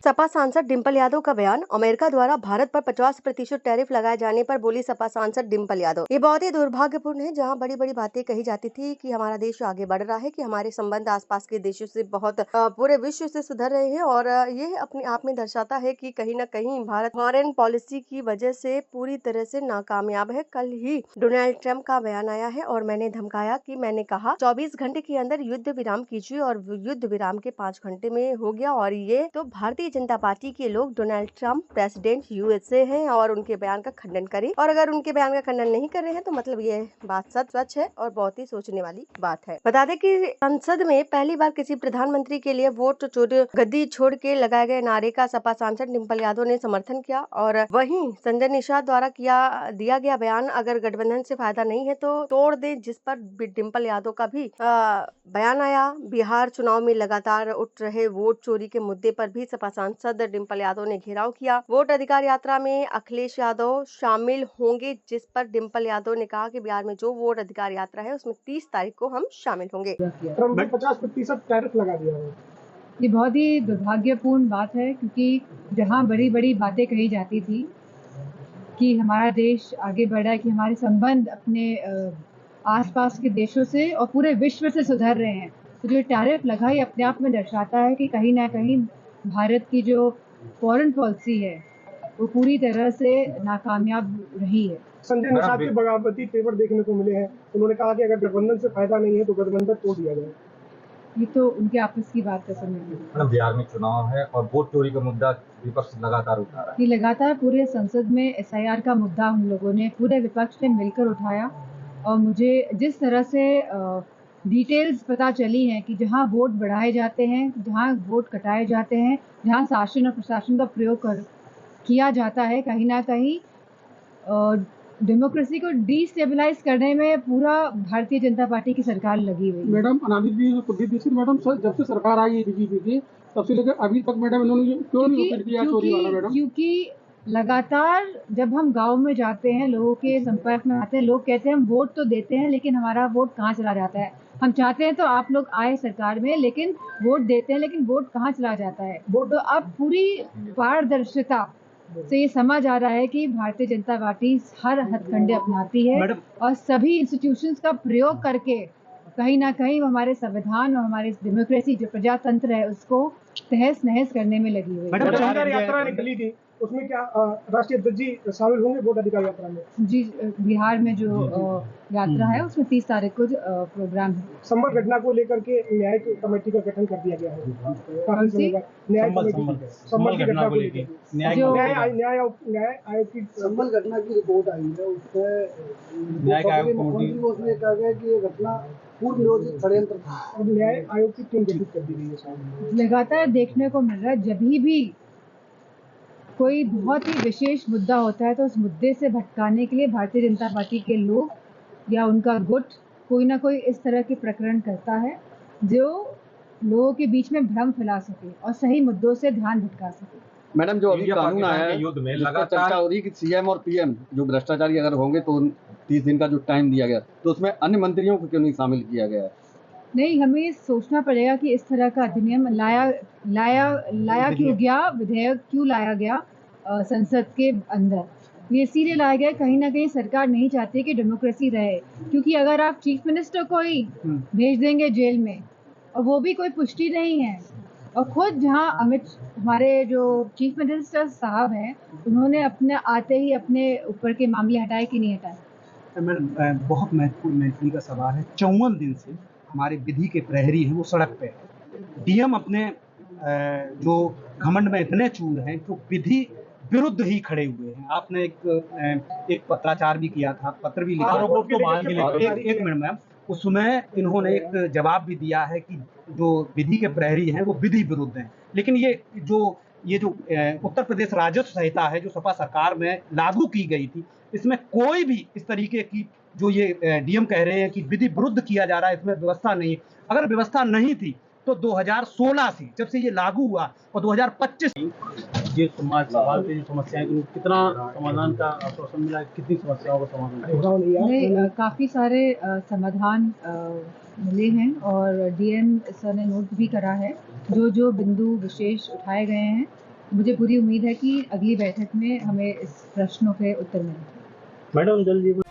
सपा सांसद डिंपल यादव का बयान। अमेरिका द्वारा भारत पर 50% टैरिफ लगाए जाने पर बोली सपा सांसद डिंपल यादव, ये बहुत ही दुर्भाग्यपूर्ण है। जहां बड़ी बड़ी बातें कही जाती थी कि हमारा देश आगे बढ़ रहा है, कि हमारे संबंध आसपास के देशों से बहुत पूरे विश्व से सुधर रहे हैं, और ये अपने आप में दर्शाता है कि कहीं न कहीं भारत फॉरेन पॉलिसी की वजह से पूरी तरह से नाकामयाब है। कल ही डोनाल्ड ट्रंप का बयान आया है और मैंने धमकाया कि मैंने कहा 24 घंटे के अंदर युद्ध विराम कीजिए, और युद्ध विराम के 5 घंटे में हो गया। और ये तो भारतीय जनता पार्टी के लोग डोनाल्ड ट्रंप प्रेसिडेंट यूएसए हैं और उनके बयान का खंडन करें, और अगर उनके बयान का खंडन नहीं कर रहे हैं तो मतलब ये बात सच है और बहुत ही सोचने वाली बात है। बता दें कि संसद में पहली बार किसी प्रधानमंत्री के लिए वोट चोर गद्दी छोड़ के लगाए गए नारे का सपा सांसद डिंपल यादव ने समर्थन किया। और वहीं संजय निषाद द्वारा दिया गया बयान, अगर गठबंधन से फायदा नहीं है तो तोड़ दे, जिस पर डिंपल यादव का भी बयान आया। बिहार चुनाव में लगातार उठ रहे वोट चोरी के मुद्दे पर भी सपा सांसद डिंपल यादव ने घेराव किया। वोट अधिकार यात्रा में अखिलेश यादव शामिल होंगे, जिस पर डिंपल यादव ने कहा कि बिहार में जो वोट अधिकार यात्रा है उसमें 30 तारीख को हम शामिल होंगे। 50% टैरिफ लगा दिया है। ये बहुत ही दुर्भाग्यपूर्ण बात है, क्योंकि जहाँ बड़ी बड़ी बातें कही जाती थी कि हमारा देश आगे बढ़ा है, कि हमारे संबंध अपने आसपास के देशों से और पूरे विश्व से सुधर रहे हैं, तो जो टैरिफ लगा ये अपने आप में दर्शाता है कि कहीं ना कहीं भारत की जो फॉरेन पॉलिसी है वो पूरी तरह से नाकामयाब रही है। संजय निषाद के बगावती तेवर देखने को मिले हैं। उन्होंने कहा कि अगर गठबंधन से फायदा नहीं है तो गठबंधन तोड़ दिया जाए। ये तो उनके आपस की बात का समझ। बिहार में चुनाव है और वोट चोरी का मुद्दा विपक्ष लगातार उठा रहा है। ये लगातार पूरे संसद में एसआईआर का मुद्दा हम लोगों ने पूरे विपक्ष ने मिलकर उठाया, और मुझे जिस तरह से डिटेल्स पता चली हैं कि जहां वोट बढ़ाए जाते हैं, जहां वोट कटाए जाते हैं, जहां शासन और प्रशासन का प्रयोग किया जाता है, कहीं ना कहीं डेमोक्रेसी को डिस्टेबलाइज करने में पूरा भारतीय जनता पार्टी की सरकार लगी हुई है। मैडम अनादित्य दीक्षित मैडम जब से सरकार आई है बीजेपी की, तब से लेकर अभी तक मैडम इन्होंने क्यों नहीं ओपन किया चोरी वाला मैडम? क्योंकि लगातार जब हम गांव में जाते हैं, लोगों के संपर्क में आते हैं, लोग कहते हैं हम वोट तो देते हैं लेकिन हमारा वोट कहाँ चला जाता है। हम चाहते हैं तो आप लोग आए सरकार में, लेकिन वोट देते हैं लेकिन वोट कहाँ चला जाता है। तो अब पूरी पारदर्शिता से ये समझ आ रहा है कि भारतीय जनता पार्टी हर हथकंडे अपनाती है और सभी इंस्टीट्यूशंस का प्रयोग करके कहीं ना कहीं हमारे संविधान और हमारे डेमोक्रेसी जो प्रजातंत्र है उसको तहस नहस करने में लगी हुई है। यात्रा निकली थी, उसमें क्या राष्ट्रीय अध्यक्ष जी शामिल होंगे वोट अधिकार यात्रा में? जी, बिहार में जो यात्रा है उसमें 30 तारीख को प्रोग्राम है। संबल घटना को लेकर के न्याय कमेटी का गठन कर दिया गया है। न्याय कमेटी संबल घटना को लेकर न्याय आयोग की संबल घटना की रिपोर्ट आई है, उसमें कहा गया कि ये घटना पूर्व नियोजित षड्यंत्र था और न्याय आयोग की टीम गठित कर दी गई है। लगातार देखने को मिल रहा है, जब भी कोई बहुत ही विशेष मुद्दा होता है तो उस मुद्दे से भटकाने के लिए भारतीय जनता पार्टी के लोग या उनका गुट कोई ना कोई इस तरह के प्रकरण करता है जो लोगों के बीच में भ्रम फैला सके और सही मुद्दों से ध्यान भटका सके। मैडम, जो अभी कानून आया है युद्ध में लगातार चर्चा हो रही है कि सीएम और पीएम जो भ्रष्टाचारी अगर होंगे तो 30 दिन का जो टाइम दिया गया, तो उसमें अन्य मंत्रियों को क्यों नहीं शामिल किया गया है? नहीं, हमें सोचना पड़ेगा कि इस तरह का अधिनियम लाया क्यों गया, विधेयक क्यों लाया गया संसद के अंदर। ये इसीलिए लाया गया, कहीं ना कहीं सरकार नहीं चाहती कि डेमोक्रेसी रहे, क्योंकि अगर आप चीफ मिनिस्टर को ही भेज देंगे जेल में और वो भी कोई पुष्टि नहीं है, और खुद जहां हमारे जो चीफ मिनिस्टर साहब हैं उन्होंने अपने आते ही अपने ऊपर के मामले हटाए कि नहीं हटाए। मैडम, बहुत महत्वपूर्ण का सवाल है। 54 दिन से हमारे विधि के प्रहरी हैं वो सड़क पे है। डीएम अपने जो घमंड में इतने चूर हैं जो विधि विरुद्ध ही खड़े हुए हैं। आपने एक पत्राचार भी किया था, पत्र भी लिखा। एक मिनट मैम, उसमें इन्होंने एक जवाब भी दिया है कि जो विधि के प्रहरी हैं वो विधि विरुद्ध हैं। लेकिन ये जो उत्तर प्रदेश राजस्व संहिता है जो सपा सरकार में लागू की गई थी, इसमें कोई भी इस तरीके की जो ये डीएम कह रहे हैं कि विधि विरुद्ध किया जा रहा है, इसमें व्यवस्था नहीं है। अगर व्यवस्था नहीं थी तो 2016 से जब से ये लागू हुआ और 2025 ये समाज की समस्याएं कितना समाधान का आश्वासन मिला, कितनी समस्याओं का समाधान? काफ़ी सारे समाधान मिले हैं और डीएम सर ने नोट भी करा है जो बिंदु विशेष उठाए गए हैं मुझे पूरी उम्मीद है कि अगली बैठक में हमें इस प्रश्नों के उत्तर मिलेंगे। मैडम जल जीवन